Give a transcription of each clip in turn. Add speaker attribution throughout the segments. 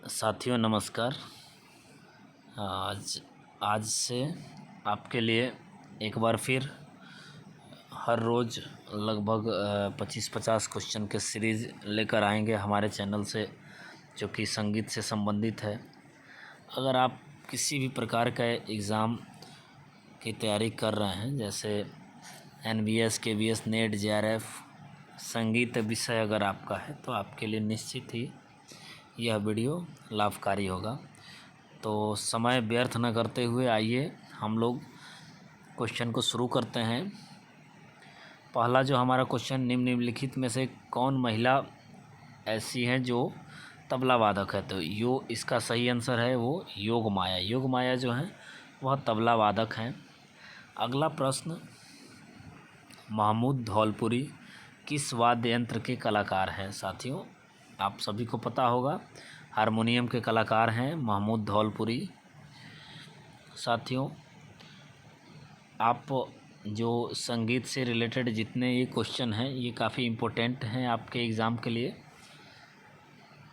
Speaker 1: साथियों नमस्कार। आज आज से आपके लिए एक बार फिर हर रोज़ लगभग 25-50 क्वेश्चन के सीरीज़ लेकर आएंगे हमारे चैनल से, जो कि संगीत से संबंधित है। अगर आप किसी भी प्रकार का एग्ज़ाम की तैयारी कर रहे हैं, जैसे NBS, KBS, नेट, JRF, संगीत विषय अगर आपका है, तो आपके लिए निश्चित ही यह वीडियो लाभकारी होगा। तो समय व्यर्थ न करते हुए आइए हम लोग क्वेश्चन को शुरू करते हैं। पहला जो हमारा क्वेश्चन, निम्नलिखित में से कौन महिला ऐसी हैं जो तबला वादक है? तो इसका सही आंसर है वो योग माया। योग माया जो है वह तबला वादक हैं। अगला प्रश्न, महमूद धौलपुरी किस वाद्य यंत्र के कलाकार हैं? साथियों आप सभी को पता होगा, हारमोनियम के कलाकार हैं महमूद धौलपुरी। साथियों आप जो संगीत से रिलेटेड जितने ये क्वेश्चन हैं, ये काफ़ी इम्पोर्टेंट हैं आपके एग्ज़ाम के लिए।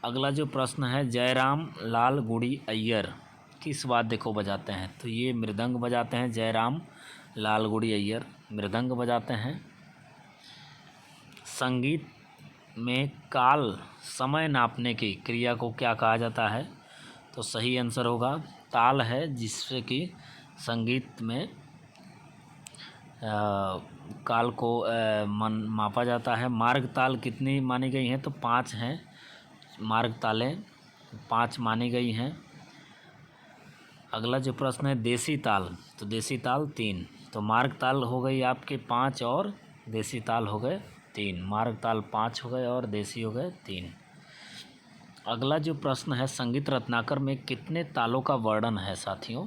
Speaker 1: अगला जो प्रश्न है, जयराम लाल गुड़ी अय्यर किस वाद्य को बजाते हैं? तो ये मृदंग बजाते हैं। जयराम लाल गुड़ी अय्यर मृदंग बजाते हैं। संगीत में काल, समय नापने की क्रिया को क्या कहा जाता है? तो सही आंसर होगा ताल है, जिससे कि संगीत में काल को मापा जाता है। मार्ग ताल कितनी मानी गई हैं? तो 5 हैं। मार्ग तालें 5 मानी गई हैं। अगला जो प्रश्न है, देसी ताल, तो देसी ताल 3। तो मार्ग ताल हो गई आपके 5 और देसी ताल हो गए 3। मार्ग ताल 5 हो गए और देसी हो गए 3। अगला जो प्रश्न है, संगीत रत्नाकर में कितने तालों का वर्णन है? साथियों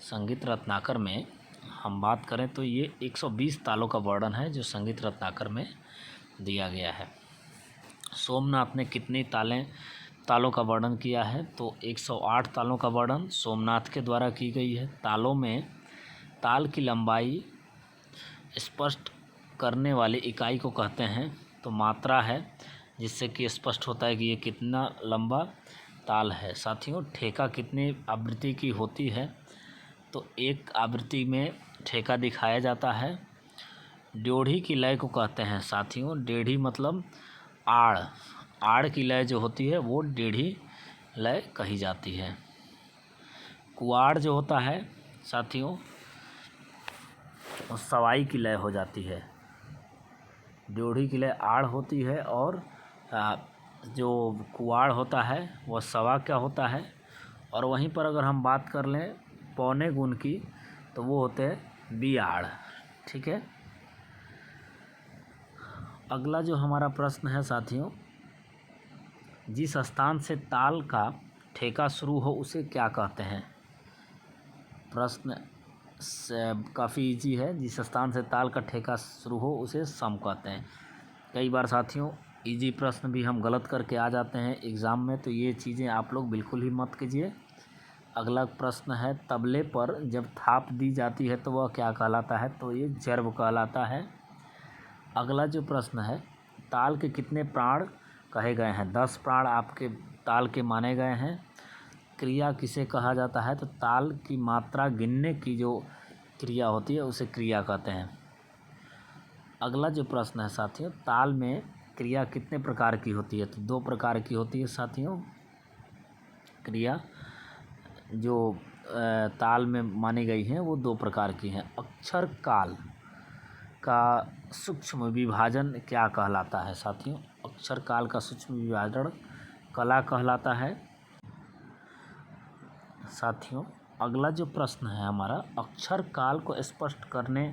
Speaker 1: संगीत रत्नाकर में हम बात करें तो ये 120 तालों का वर्णन है जो संगीत रत्नाकर में दिया गया है। सोमनाथ ने कितनी तालों का वर्णन किया है? तो 108 तालों का वर्णन सोमनाथ के द्वारा की गई है। तालों में ताल की लंबाई स्पष्ट करने वाली इकाई को कहते हैं? तो मात्रा है, जिससे कि स्पष्ट होता है कि ये कितना लंबा ताल है। साथियों ठेका कितनी आवृत्ति की होती है? तो एक आवृत्ति में ठेका दिखाया जाता है। ड्योढ़ी की लय को कहते हैं? साथियों डेढ़ी मतलब आड़ की लय जो होती है वो डेढ़ी लय कही जाती है। कुआड़ जो होता है साथियों सवाई की लय हो जाती है। ड्योढ़ी की लय आड़ होती है और जो कुआड़ होता है वह सवा क्या होता है। और वहीं पर अगर हम बात कर लें पौने गुण की, तो वो होते हैं बियाड़। ठीक है। अगला जो हमारा प्रश्न है साथियों, जिस स्थान से ताल का ठेका शुरू हो उसे क्या कहते हैं? प्रश्न काफ़ी इजी है। जिस स्थान से ताल का ठेका शुरू हो उसे सम कहते हैं। कई बार साथियों इजी प्रश्न भी हम गलत करके आ जाते हैं एग्ज़ाम में, तो ये चीज़ें आप लोग बिल्कुल ही मत कीजिए। अगला प्रश्न है, तबले पर जब थाप दी जाती है तो वह क्या कहलाता है? तो ये जर्ब कहलाता है। अगला जो प्रश्न है, ताल के कितने प्राण कहे गए हैं? 10 प्राण आपके ताल के माने गए हैं। क्रिया किसे कहा जाता है? तो ताल की मात्रा गिनने की जो क्रिया होती है उसे क्रिया कहते हैं। अगला जो प्रश्न है साथियों, ताल में क्रिया कितने प्रकार की होती है? तो 2 प्रकार की होती है साथियों। क्रिया जो ताल में मानी गई हैं वो 2 प्रकार की हैं। अक्षर काल का सूक्ष्म विभाजन क्या कहलाता है? साथियों अक्षर काल का सूक्ष्म विभाजन कला कहलाता है। साथियों अगला जो प्रश्न है हमारा, अक्षर काल को स्पष्ट करने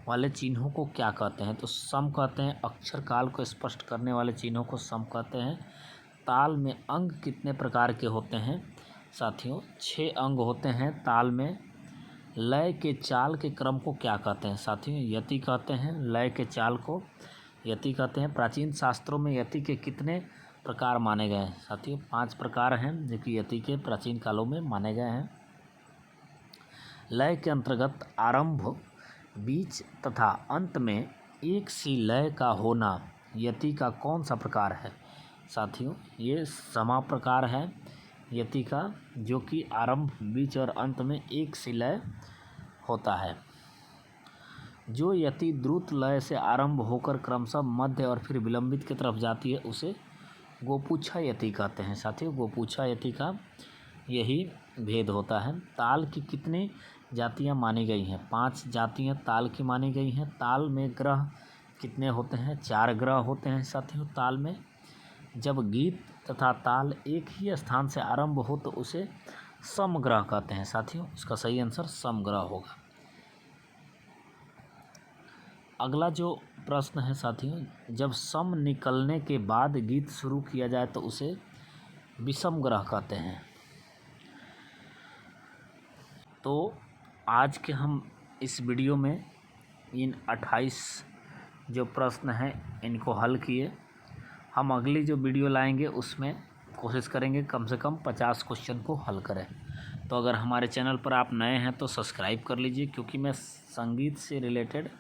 Speaker 1: वाले चिन्हों को क्या कहते हैं? तो सम कहते हैं। अक्षर काल को स्पष्ट करने वाले चिन्हों को सम कहते हैं। ताल में अंग कितने प्रकार के होते हैं? साथियों 6 अंग होते हैं ताल में। लय के चाल के क्रम को क्या कहते हैं? साथियों यति कहते हैं। लय के चाल को यति कहते हैं। प्राचीन शास्त्रों में यति के कितने प्रकार माने गए हैं? साथियों 5 प्रकार हैं जो कि यति के प्राचीन कालों में माने गए हैं। लय के अंतर्गत आरंभ, बीच तथा अंत में एक सी लय का होना यति का कौन सा प्रकार है? साथियों ये समा प्रकार है। यति का, जो कि आरंभ, बीच और अंत में एक सी लय होता है। जो यति द्रुत लय से आरंभ होकर क्रमशः मध्य और फिर विलंबित की तरफ जाती है उसे गोपुच्छा यति कहते हैं। साथियों, गोपुच्छा यति का यही भेद होता है। ताल की कितनी जातियाँ मानी गई हैं? 5 जातियाँ ताल की मानी गई हैं। ताल में ग्रह कितने होते हैं? 4 ग्रह होते हैं साथियों ताल में। जब गीत तथा ताल एक ही स्थान से आरंभ हो तो उसे समग्रह कहते हैं साथियों। इसका सही आंसर समग्रह होगा। अगला जो प्रश्न है साथियों, जब सम निकलने के बाद गीत शुरू किया जाए तो उसे विषम ग्रह कहते हैं। तो आज के हम इस वीडियो में इन 28 जो प्रश्न हैं इनको हल किए। हम अगली जो वीडियो लाएंगे उसमें कोशिश करेंगे कम से कम 50 क्वेश्चन को हल करें। तो अगर हमारे चैनल पर आप नए हैं तो सब्सक्राइब कर लीजिए, क्योंकि मैं संगीत से रिलेटेड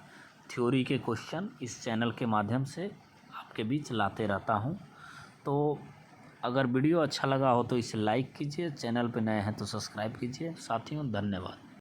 Speaker 1: थ्योरी के क्वेश्चन इस चैनल के माध्यम से आपके बीच लाते रहता हूं। तो अगर वीडियो अच्छा लगा हो तो इसे लाइक कीजिए, चैनल पर नए हैं तो सब्सक्राइब कीजिए। साथियों, धन्यवाद।